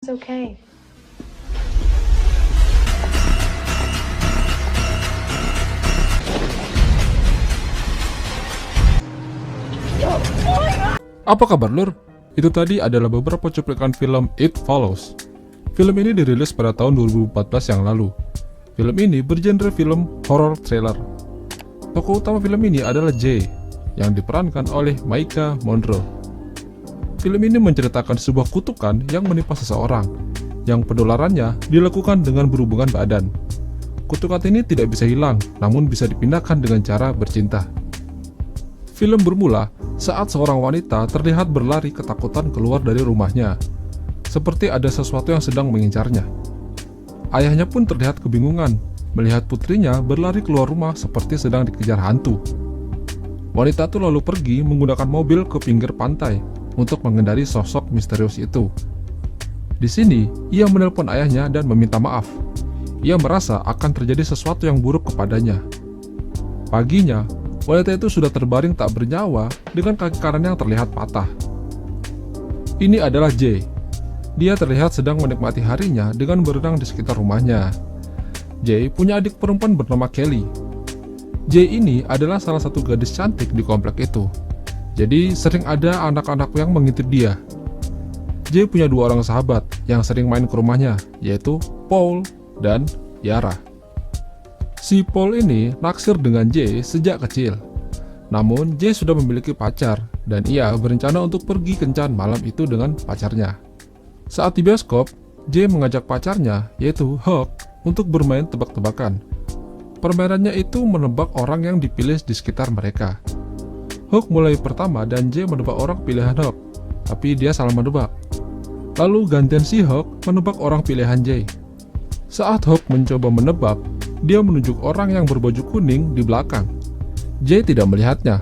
It's okay. Apa kabar lur? Itu tadi adalah beberapa cuplikan film It Follows. Film ini dirilis pada tahun 2014 yang lalu. Film ini bergenre film horror thriller. Tokoh utama film ini adalah Jay, yang diperankan oleh Maika Monroe. Film ini menceritakan sebuah kutukan yang menimpa seseorang, yang penularannya dilakukan dengan berhubungan badan. Kutukan ini tidak bisa hilang, namun bisa dipindahkan dengan cara bercinta. Film bermula saat seorang wanita terlihat berlari ketakutan keluar dari rumahnya, seperti ada sesuatu yang sedang mengincarnya. Ayahnya pun terlihat kebingungan melihat putrinya berlari keluar rumah seperti sedang dikejar hantu. Wanita itu lalu pergi menggunakan mobil ke pinggir pantai untuk menghindari sosok misterius itu. Di sini, ia menelpon ayahnya dan meminta maaf. Ia merasa akan terjadi sesuatu yang buruk kepadanya. Paginya, wanita itu sudah terbaring tak bernyawa dengan kaki kanan yang terlihat patah. Ini adalah Jay. Dia terlihat sedang menikmati harinya dengan berenang di sekitar rumahnya. Jay punya adik perempuan bernama Kelly. Jay ini adalah salah satu gadis cantik di komplek itu. Jadi sering ada anak-anak yang mengintip dia. Jay punya dua orang sahabat yang sering main ke rumahnya, yaitu Paul dan Yara. Si Paul ini naksir dengan Jay sejak kecil. Namun Jay sudah memiliki pacar dan ia berencana untuk pergi kencan malam itu dengan pacarnya. Saat di bioskop, Jay mengajak pacarnya, yaitu Hawk, untuk bermain tebak-tebakan. Permainannya itu menebak orang yang dipilih di sekitar mereka. Hawk mulai pertama dan Jay menebak orang pilihan Hawk, tapi dia salah menebak. Lalu gantian si Hawk menebak orang pilihan Jay. Saat Hawk mencoba menebak, dia menunjuk orang yang berbaju kuning di belakang. Jay tidak melihatnya.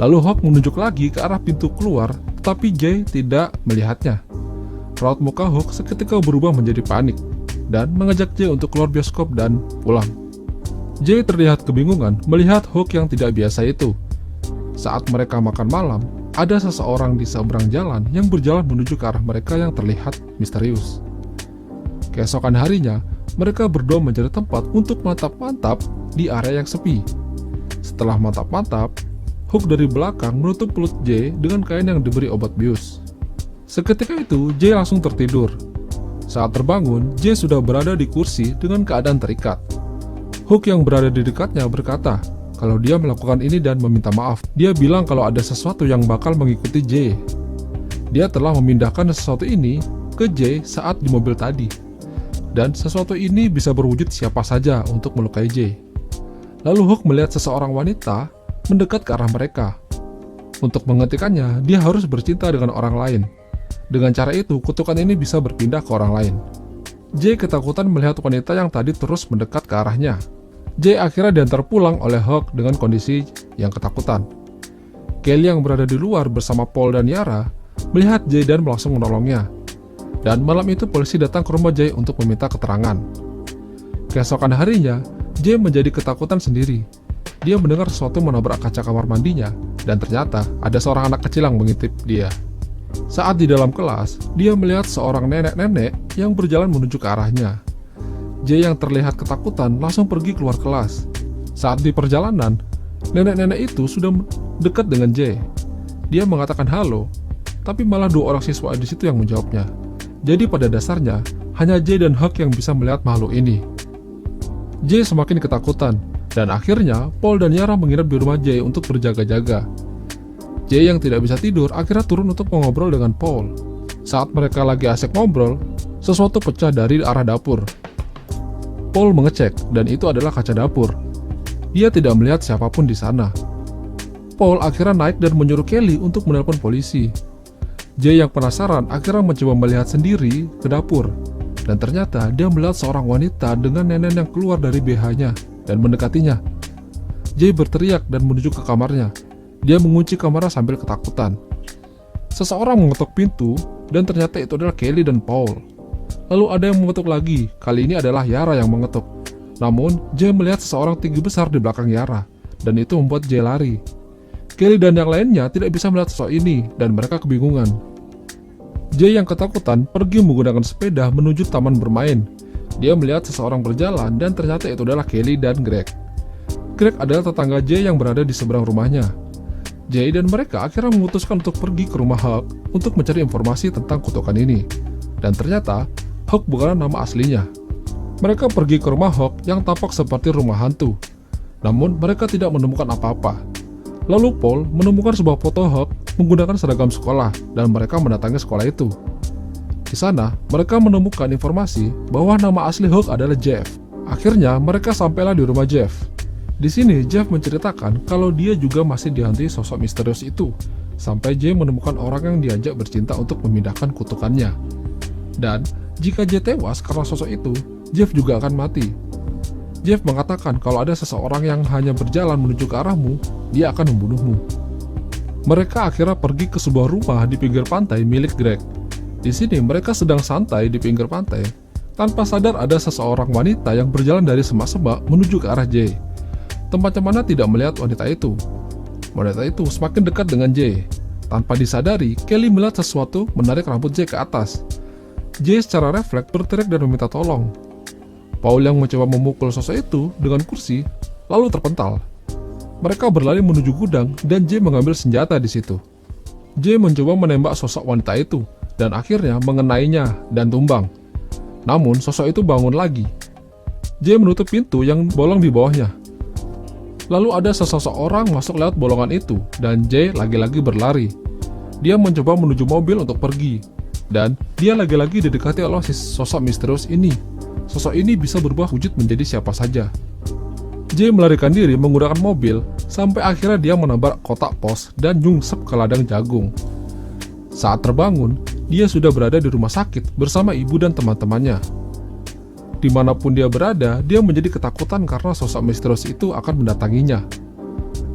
Lalu Hawk menunjuk lagi ke arah pintu keluar, tetapi Jay tidak melihatnya. Raut muka Hawk seketika berubah menjadi panik dan mengajak Jay untuk keluar bioskop dan pulang. Jay terlihat kebingungan melihat Hawk yang tidak biasa itu. Saat mereka makan malam, ada seseorang di seberang jalan yang berjalan menuju ke arah mereka yang terlihat misterius. Keesokan harinya, mereka berdua mencari tempat untuk mantap-mantap di area yang sepi. Setelah mantap-mantap, Hawk dari belakang menutup mulut Jay dengan kain yang diberi obat bius. Seketika itu, Jay langsung tertidur. Saat terbangun, Jay sudah berada di kursi dengan keadaan terikat. Hawk yang berada di dekatnya berkata kalau dia melakukan ini dan meminta maaf. Dia bilang kalau ada sesuatu yang bakal mengikuti Jay. Dia telah memindahkan sesuatu ini ke Jay saat di mobil tadi. Dan sesuatu ini bisa berwujud siapa saja untuk melukai Jay. Lalu Hawk melihat seseorang wanita mendekat ke arah mereka. Untuk menghentikannya, dia harus bercinta dengan orang lain. Dengan cara itu, kutukan ini bisa berpindah ke orang lain. Jay ketakutan melihat wanita yang tadi terus mendekat ke arahnya. Jay akhirnya diantar pulang oleh Hawk dengan kondisi yang ketakutan. Kelly yang berada di luar bersama Paul dan Yara melihat Jay dan langsung menolongnya. Dan malam itu polisi datang ke rumah Jay untuk meminta keterangan. Keesokan harinya, Jay menjadi ketakutan sendiri. Dia mendengar sesuatu menabrak kaca kamar mandinya, dan ternyata ada seorang anak kecil yang mengintip dia. Saat di dalam kelas, dia melihat seorang nenek-nenek yang berjalan menuju ke arahnya. Jay yang terlihat ketakutan langsung pergi keluar kelas. Saat di perjalanan, nenek-nenek itu sudah dekat dengan Jay. Dia mengatakan halo, tapi malah dua orang siswa di situ yang menjawabnya. Jadi pada dasarnya, hanya Jay dan Hawk yang bisa melihat makhluk ini. Jay semakin ketakutan, dan akhirnya Paul dan Yara menginap di rumah Jay untuk berjaga-jaga. Jay yang tidak bisa tidur akhirnya turun untuk mengobrol dengan Paul. Saat mereka lagi asik ngobrol, sesuatu pecah dari arah dapur. Paul mengecek, dan itu adalah kaca dapur. Dia tidak melihat siapapun di sana. Paul akhirnya naik dan menyuruh Kelly untuk menelpon polisi. Jay yang penasaran akhirnya mencoba melihat sendiri ke dapur. Dan ternyata dia melihat seorang wanita dengan nenek yang keluar dari BH-nya dan mendekatinya. Jay berteriak dan menuju ke kamarnya. Dia mengunci kamarnya sambil ketakutan. Seseorang mengetuk pintu dan ternyata itu adalah Kelly dan Paul. Lalu ada yang mengetuk lagi, kali ini adalah Yara yang mengetuk. Namun, Jay melihat seseorang tinggi besar di belakang Yara, dan itu membuat Jay lari. Kelly dan yang lainnya tidak bisa melihat sosok ini, dan mereka kebingungan. Jay yang ketakutan pergi menggunakan sepeda menuju taman bermain. Dia melihat seseorang berjalan dan ternyata itu adalah Kelly dan Greg. Greg adalah tetangga Jay yang berada di seberang rumahnya. Jay dan mereka akhirnya memutuskan untuk pergi ke rumah Hulk untuk mencari informasi tentang kutukan ini. Dan ternyata Hulk bukanlah nama aslinya. Mereka pergi ke rumah Hulk yang tampak seperti rumah hantu. Namun mereka tidak menemukan apa-apa. Lalu Paul menemukan sebuah foto Hulk menggunakan seragam sekolah dan mereka mendatangi sekolah itu. Di sana, mereka menemukan informasi bahwa nama asli Hulk adalah Jeff. Akhirnya, mereka sampailah di rumah Jeff. Di sini, Jeff menceritakan kalau dia juga masih dihantui sosok misterius itu, sampai Jay menemukan orang yang diajak bercinta untuk memindahkan kutukannya. Dan, jika Jay tewas karena sosok itu, Jeff juga akan mati. Jeff mengatakan kalau ada seseorang yang hanya berjalan menuju ke arahmu, dia akan membunuhmu. Mereka akhirnya pergi ke sebuah rumah di pinggir pantai milik Greg. Di sini mereka sedang santai di pinggir pantai. Tanpa sadar ada seseorang wanita yang berjalan dari semak-semak menuju ke arah Jay. Tempatnya mana tidak melihat wanita itu. Wanita itu semakin dekat dengan Jay. Tanpa disadari, Kelly melihat sesuatu menarik rambut Jay ke atas. Jay secara refleks berteriak dan meminta tolong. Paul yang mencoba memukul sosok itu dengan kursi, lalu terpental. Mereka berlari menuju gudang dan Jay mengambil senjata di situ. Jay mencoba menembak sosok wanita itu dan akhirnya mengenainya dan tumbang. Namun sosok itu bangun lagi. Jay menutup pintu yang bolong di bawahnya. Lalu ada seseorang masuk lewat bolongan itu dan Jay lagi-lagi berlari. Dia mencoba menuju mobil untuk pergi dan dia lagi-lagi didekati oleh sosok misterius ini. Sosok ini bisa berubah wujud menjadi siapa saja. Jay melarikan diri menggunakan mobil sampai akhirnya dia menabrak kotak pos dan nyungsep ke ladang jagung. Saat terbangun, dia sudah berada di rumah sakit bersama ibu dan teman-temannya. Dimanapun dia berada, dia menjadi ketakutan karena sosok misterius itu akan mendatanginya.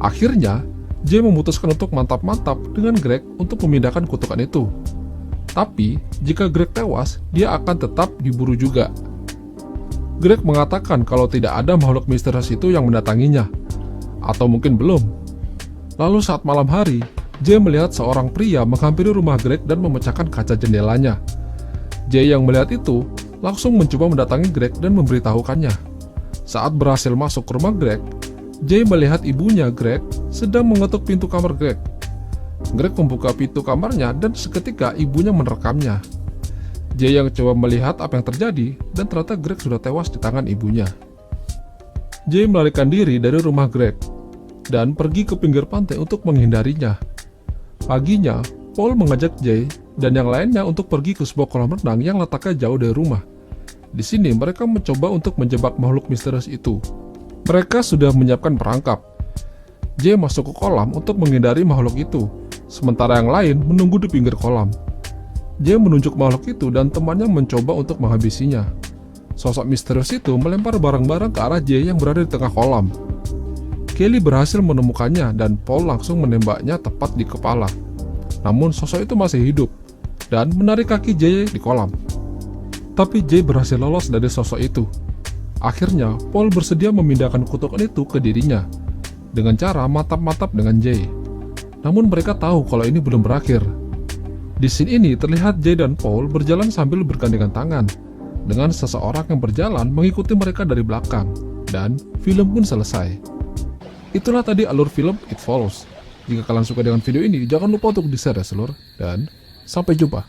Akhirnya, Jay memutuskan untuk mantap-mantap dengan Greg untuk memindahkan kutukan itu. Tapi, jika Greg tewas, dia akan tetap diburu juga. Greg mengatakan kalau tidak ada makhluk misterius itu yang mendatanginya. Atau mungkin belum. Lalu saat malam hari, Jay melihat seorang pria menghampiri rumah Greg dan memecahkan kaca jendelanya. Jay yang melihat itu, langsung mencoba mendatangi Greg dan memberitahukannya. Saat berhasil masuk ke rumah Greg, Jay melihat ibunya Greg sedang mengetuk pintu kamar Greg. Greg membuka pintu kamarnya dan seketika ibunya menerekamnya. Jay yang coba melihat apa yang terjadi dan ternyata Greg sudah tewas di tangan ibunya. Jay melarikan diri dari rumah Greg dan pergi ke pinggir pantai untuk menghindarinya. Paginya, Paul mengajak Jay dan yang lainnya untuk pergi ke sebuah kolam renang yang letaknya jauh dari rumah. Di sini mereka mencoba untuk menjebak makhluk misterius itu. Mereka sudah menyiapkan perangkap. Jay masuk ke kolam untuk menghindari makhluk itu, sementara yang lain menunggu di pinggir kolam. Jay menunjuk makhluk itu dan temannya mencoba untuk menghabisinya. Sosok misterius itu melempar barang-barang ke arah Jay yang berada di tengah kolam. Kelly berhasil menemukannya dan Paul langsung menembaknya tepat di kepala. Namun sosok itu masih hidup dan menarik kaki Jay di kolam. Tapi Jay berhasil lolos dari sosok itu. Akhirnya Paul bersedia memindahkan kutukan itu ke dirinya dengan cara mantap-mantap dengan Jay. Namun mereka tahu kalau ini belum berakhir. Di scene ini terlihat Jay dan Paul berjalan sambil bergandengan tangan dengan seseorang yang berjalan mengikuti mereka dari belakang, dan film pun selesai. Itulah tadi alur film It Follows. Jika kalian suka dengan video ini, jangan lupa untuk di-share ya seluruh, dan sampai jumpa.